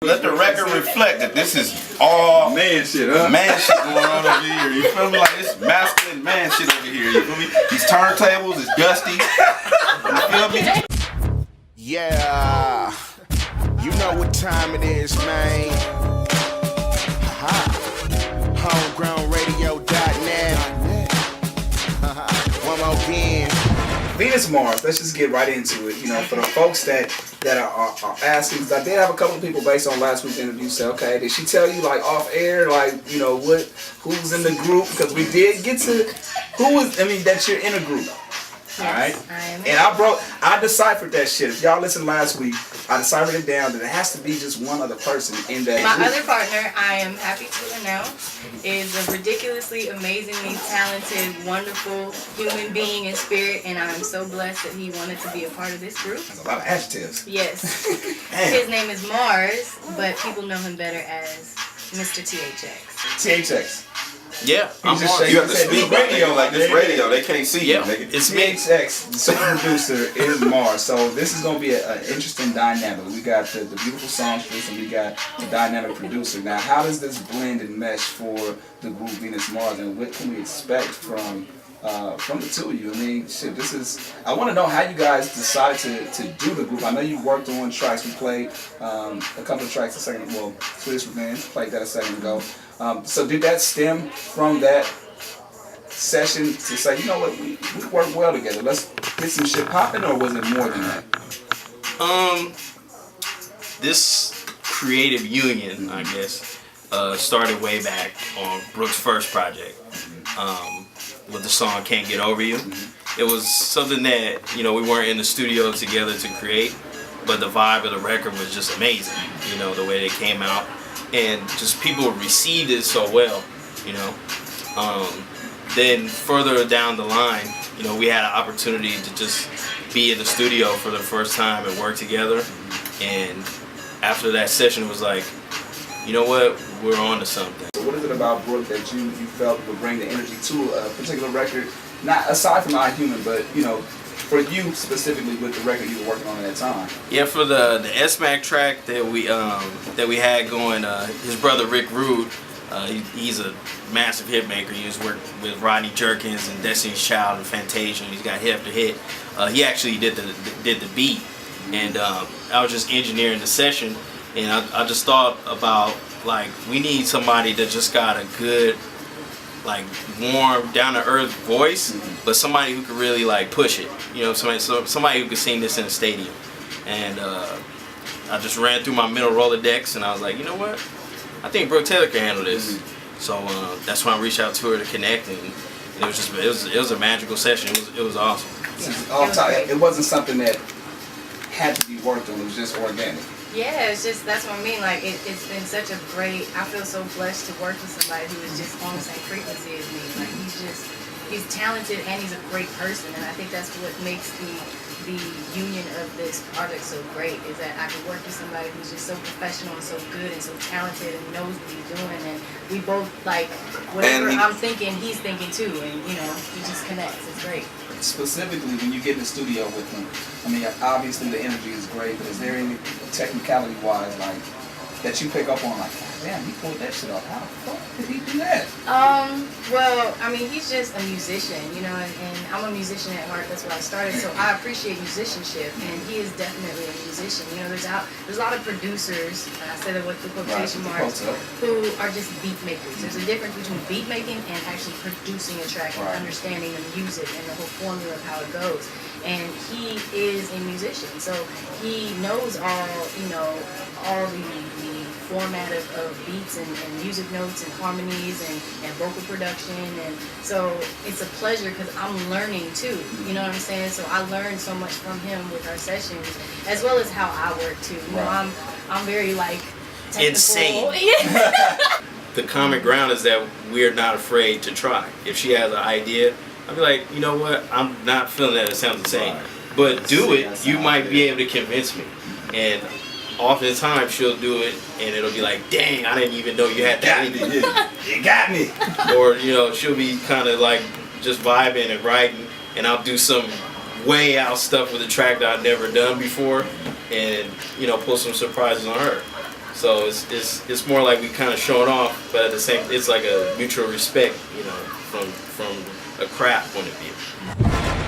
Let the record reflect that this is all man shit, huh? Man shit going on over here. You feel me? Like this masculine man shit over here. You feel me? These turntables is dusty. You feel me? Yeah, you know what time it is, man. Homegrownradio.net. One more again. Venus Mars, let's just get right into it. You know, for the folks that are asking, because I did have a couple of people based on last week's interview say, okay, did she tell you like off air, like, you know, who's in the group? Because we did get to that you're in a group. Alright? And I deciphered that shit. If y'all listened last week, I deciphered it down that it has to be just one other person in that My group. other partner, I am happy to announce, is a ridiculously, amazingly talented, wonderful human being in spirit, and I'm so blessed that he wanted to be a part of this group. There's a lot of adjectives. Yes. His name is Mars, but people know him better as Mr. THX. THX. Yeah, I'm just on. You have to speak radio like this radio. They can't see you. It's THX, the super producer, is Mars. So this is going to be an interesting dynamic. We got the beautiful songstress and we got the dynamic producer. Now, how does this blend and mesh for the group Venus Mars, and what can we expect from the two of you? I mean, shit, I want to know how you guys decided to do the group. I know you worked on tracks. We played a couple of tracks Swedish Revenge, played that a second ago. So did that stem from that session to say, you know what, we work well together, let's get some shit popping, or was it more than that? This creative union, I guess, started way back on Brooke's first project, with the song Can't Get Over You. It was something that, you know, we weren't in the studio together to create, but the vibe of the record was just amazing, you know, the way they came out. And just people received it so well, you know. Then further down the line, you know, we had an opportunity to just be in the studio for the first time and work together. And after that session, it was like, you know what, we're on to something. So what is it about Brooke that you felt would bring the energy to a particular record, not aside from iHuman, but, you know, for you specifically with the record you were working on at that time? Yeah, for the S-Mac track that we had going, his brother Rick Rude, he's a massive hit maker. He was worked with Rodney Jerkins and Destiny's Child and Fantasia. He's got hit after hit. He actually did the beat, and I was just engineering the session, and I just thought about, like, we need somebody that just got a good, like, warm, down-to-earth voice, but somebody who could really, like, push it. You know, somebody who could sing this in a stadium. And I just ran through my middle Rolodex, and I was like, you know what? I think Brooke Taylor can handle this. So that's when I reached out to her to connect, and it was a magical session. It was awesome. It wasn't something that had to be worked on. It was just organic. Yeah, it's just, that's what I mean, like, it's been such a great, I feel so blessed to work with somebody who is just on the same frequency as me. Like, he's talented and he's a great person, and I think that's what makes the union of this project so great, is that I can work with somebody who's just so professional and so good and so talented and knows what he's doing, and we both, like, whatever I'm thinking, he's thinking too, and, you know, he just connects. It's great. Specifically, when you get in the studio with him, I mean, obviously the energy is great, but is there any technicality-wise, like, that you pick up on, like, damn, he pulled that shit off. How the fuck did he do that? Well, I mean, he's just a musician, you know, and I'm a musician at heart. That's why I started. So I appreciate musicianship, and he is definitely a musician. You know, there's a lot of producers, and I say that with the quotation marks, who are just beat makers. There's a difference between beat making and actually producing a track and understanding the music and the whole formula of how it goes. And he is a musician, so he knows all the format of beats and music notes and harmonies and vocal production, and so it's a pleasure because I'm learning too, you know what I'm saying? So I learned so much from him with our sessions, as well as how I work too. You know, I'm very, like, technical. Insane. The common ground is that we're not afraid to try. If she has an idea, I'll be like, you know what, I'm not feeling that it sounds the same, but do it, you might be able to convince me. And oftentimes she'll do it and it'll be like, dang, I didn't even know you had that. You got me. Or, you know, she'll be kind of like just vibing and writing, and I'll do some way out stuff with a track that I've never done before, and, you know, pull some surprises on her. So it's more like we kind of showing off, but at the same, it's like a mutual respect, you know, from a craft point of view.